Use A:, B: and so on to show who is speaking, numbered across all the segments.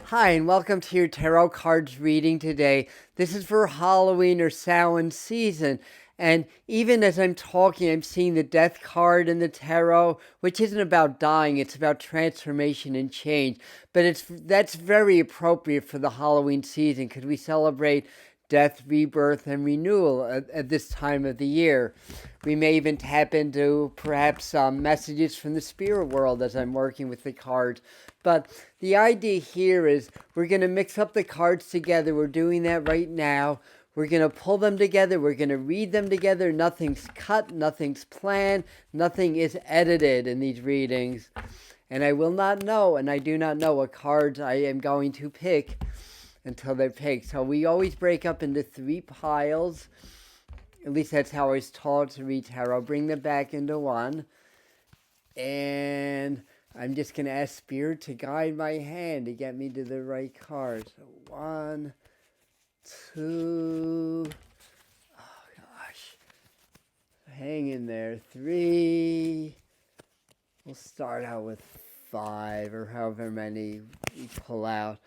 A: Hi, and welcome to your tarot cards reading today. This is for Halloween or Samhain season. And even as I'm talking, I'm seeing the death card in the tarot, which isn't about dying, it's about transformation and change. But that's very appropriate for the Halloween season because we celebrate death, rebirth, and renewal at this time of the year. We may even tap into perhaps messages from the spirit world as I'm working with the cards. But the idea here is we're going to mix up the cards together. We're doing that right now. We're going to pull them together. We're going to read them together. Nothing's cut. Nothing's planned. Nothing is edited in these readings. And I will not know, and I do not know what cards I am going to pick until they're picked. So we always break up into 3 piles. At least that's how I was taught to read tarot. Bring them back into one. And I'm just going to ask Spirit to guide my hand to get me to the right card. So 1, 2, oh gosh, hang in there, 3. We'll start out with 5 or however many we pull out.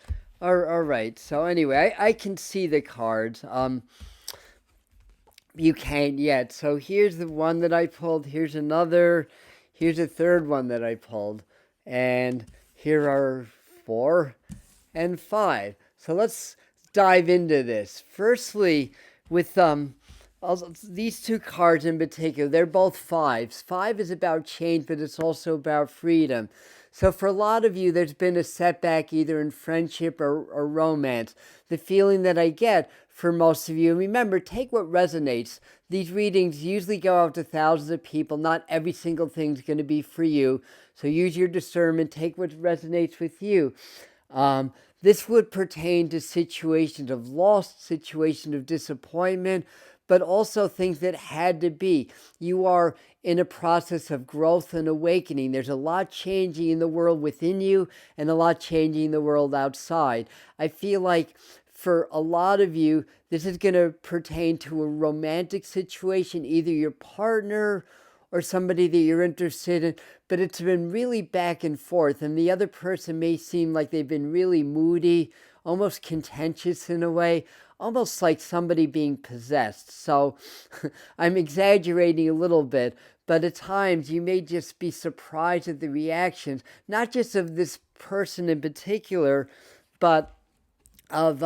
A: All right, so anyway, I can see the cards. You can't yet. So here's the one that I pulled. Here's another. Here's a third one that I pulled. And here are 4 and 5. So let's dive into this. Firstly, with these 2 cards in particular, they're both 5s. 5 is about change, but it's also about freedom. So for a lot of you, there's been a setback either in friendship or romance. The feeling that I get for most of you, and remember, take what resonates. These readings usually go out to thousands of people. Not every single thing's going to be for you. So use your discernment. Take what resonates with you. This would pertain to situations of loss, situations of disappointment, but also things that had to be. You are in a process of growth and awakening. There's a lot changing in the world within you and a lot changing in the world outside. I feel like for a lot of you, this is going to pertain to a romantic situation, either your partner or somebody that you're interested in, but it's been really back and forth, and the other person may seem like they've been really moody, almost contentious in a way, almost like somebody being possessed. So I'm exaggerating a little bit, but at times you may just be surprised at the reactions, not just of this person in particular, but of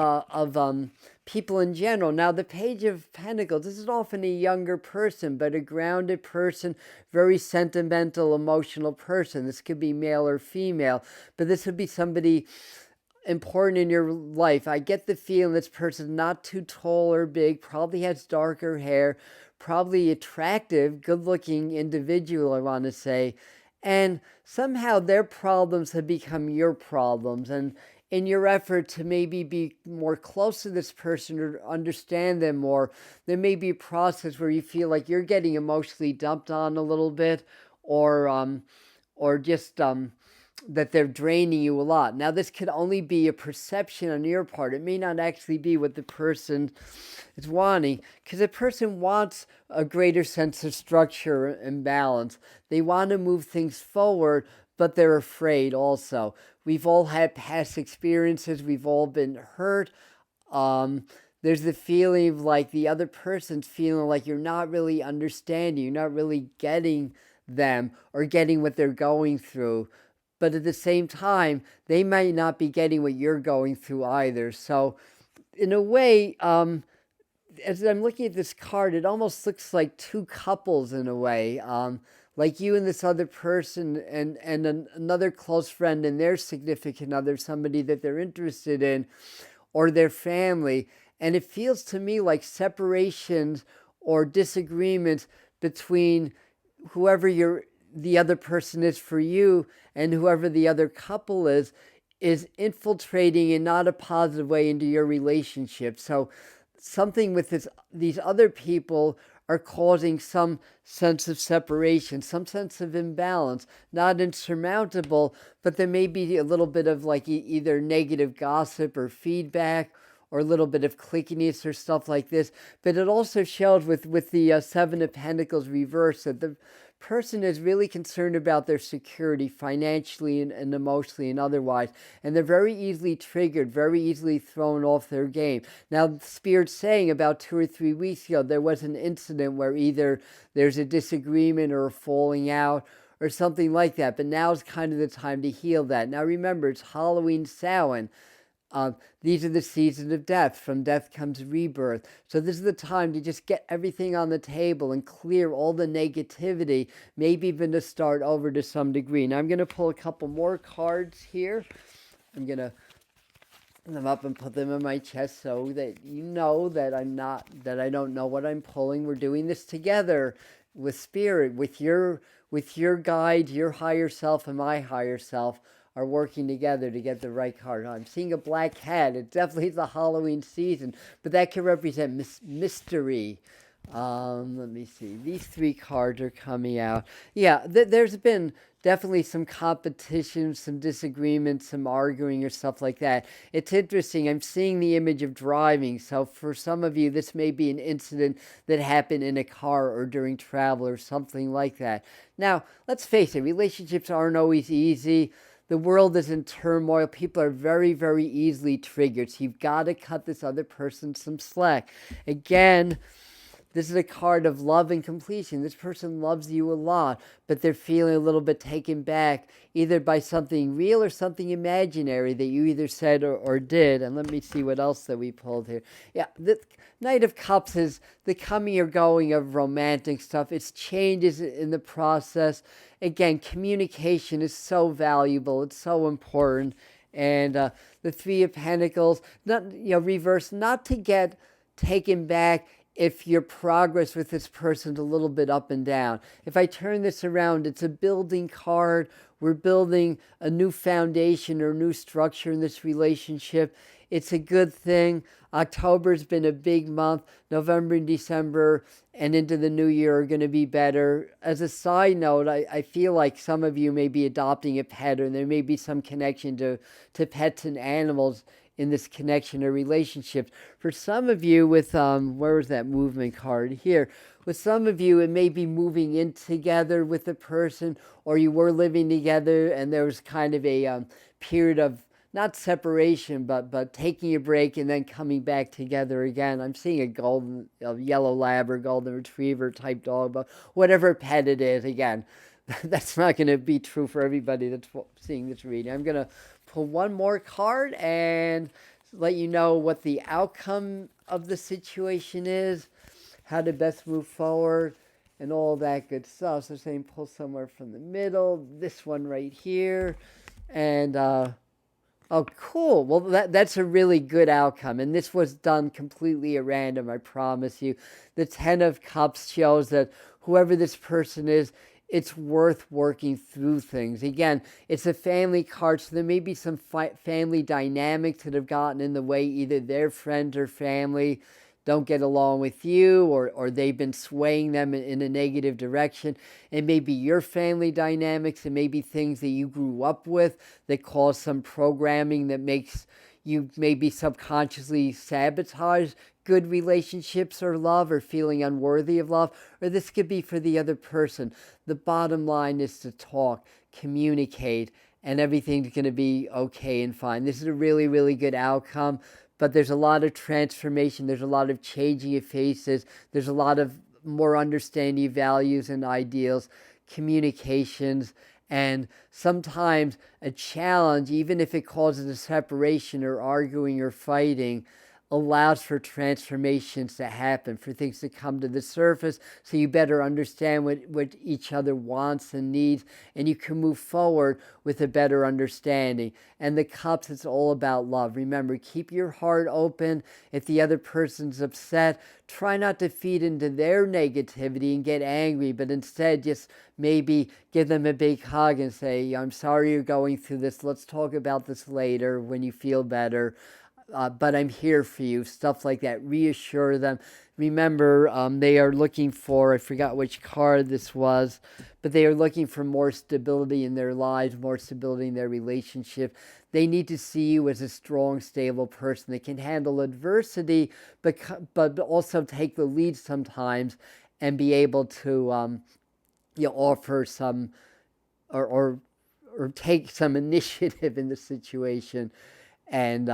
A: people in general. Now, the Page of Pentacles, this is often a younger person, but a grounded person, very sentimental, emotional person. This could be male or female, but this would be somebody important in your life. I get the feeling this person's not too tall or big, probably has darker hair, probably attractive, good-looking individual, I want to say, and somehow their problems have become your problems, and in your effort to maybe be more close to this person or understand them more, there may be a process where you feel like you're getting emotionally dumped on a little bit, or just that they're draining you a lot. Now, this could only be a perception on your part. It may not actually be what the person is wanting, because a person wants a greater sense of structure and balance. They want to move things forward, but they're afraid also. We've all had past experiences. We've all been hurt. There's the feeling of like the other person's feeling like you're not really understanding. You're not really getting them or getting what they're going through. But at the same time, they might not be getting what you're going through either. So in a way, as I'm looking at this card, it almost looks like 2 couples in a way. Like you and this other person and another close friend and their significant other, somebody that they're interested in, or their family. And it feels to me like separations or disagreements between whoever the other person is for you and whoever the other couple is infiltrating in not a positive way into your relationship. So something with these other people are causing some sense of separation, some sense of imbalance, not insurmountable, but there may be a little bit of like either negative gossip or feedback or a little bit of clickiness or stuff like this. But it also shows with the 7 of Pentacles reversed that the person is really concerned about their security financially and emotionally and otherwise, and they're very easily triggered, very easily thrown off their game. Now, Spirit's saying about 2 or 3 weeks ago, there was an incident where either there's a disagreement or a falling out or something like that, but now's kind of the time to heal that. Now, remember, it's Halloween, Samhain. These are the seasons of death. From death comes rebirth. So this is the time to just get everything on the table and clear all the negativity, maybe even to start over to some degree. Now I'm going to pull a couple more cards here. I'm going to put them up and put them in my chest so that you know that I don't know what I'm pulling. We're doing this together with Spirit, with your guide, your higher self and my higher self are working together to get the right card. I'm seeing a black cat. It definitely is the Halloween season, but that can represent mystery. Let me see. These 3 cards are coming out. Yeah, there's been definitely some competition, some disagreements, some arguing or stuff like that. It's interesting. I'm seeing the image of driving. So for some of you, this may be an incident that happened in a car or during travel or something like that. Now, let's face it, relationships aren't always easy. The world is in turmoil. People are very, very easily triggered. So you've got to cut this other person some slack. Again, this is a card of love and completion. This person loves you a lot, but they're feeling a little bit taken back either by something real or something imaginary that you either said or did. And let me see what else that we pulled here. Yeah, the Knight of Cups is the coming or going of romantic stuff. It's changes in the process. Again, communication is so valuable. It's so important. And the Three of Pentacles, not reverse, not to get taken back if your progress with this person's a little bit up and down. If I turn this around, it's a building card. We're building a new foundation or new structure in this relationship. It's a good thing. October's been a big month. November and December and into the new year are going to be better. As a side note, I feel like some of you may be adopting a pet, or there may be some connection to pets and animals in this connection or relationship. For some of you with, where was that movement card? Here. With some of you, it may be moving in together with the person, or you were living together and there was kind of a period of not separation, but taking a break and then coming back together again. I'm seeing a yellow lab or golden retriever type dog, but whatever pet it is, again, that's not going to be true for everybody that's seeing this reading. I'm going to pull one more card and let you know what the outcome of the situation is, how to best move forward, and all that good stuff. So saying pull somewhere from the middle, this one right here, and oh, cool. Well, that's a really good outcome. And this was done completely at random, I promise you. The 10 of Cups shows that whoever this person is, it's worth working through things. Again, it's a family card, so there may be some family dynamics that have gotten in the way. Either their friends or family don't get along with you, or they've been swaying them in a negative direction. It may be your family dynamics. It may be things that you grew up with that cause some programming that makes you maybe subconsciously sabotage good relationships or love, or feeling unworthy of love, or this could be for the other person. The bottom line is to talk, communicate, and everything's going to be okay and fine. This is a really, really good outcome, but there's a lot of transformation. There's a lot of changing of faces. There's a lot of more understanding values and ideals, communications, and sometimes a challenge, even if it causes a separation or arguing or fighting, allows for transformations to happen, for things to come to the surface, so you better understand what each other wants and needs, and you can move forward with a better understanding. And the Cups, it's all about love. Remember, keep your heart open. If the other person's upset, try not to feed into their negativity and get angry, but instead just maybe give them a big hug and say, I'm sorry you're going through this. Let's talk about this later when you feel better. But I'm here for you, stuff like that. Reassure them. Remember, they are looking for, I forgot which card this was, but they are looking for more stability in their lives, more stability in their relationship. They need to see you as a strong, stable person that can handle adversity, but also take the lead sometimes and be able to you offer some or or take some initiative in the situation, and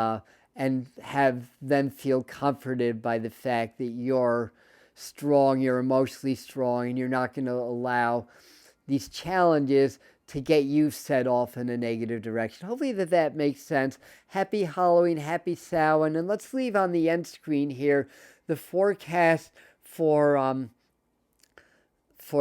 A: have them feel comforted by the fact that you're strong, you're emotionally strong, and you're not going to allow these challenges to get you set off in a negative direction. Hopefully that makes sense. Happy Halloween, happy Samhain, and let's leave on the end screen here the forecast for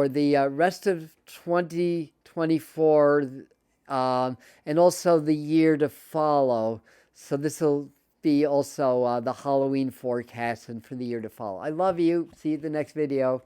A: the rest of 2024, and also the year to follow. So this will be also the Halloween forecast and for the year to follow. I love you. See you in the next video.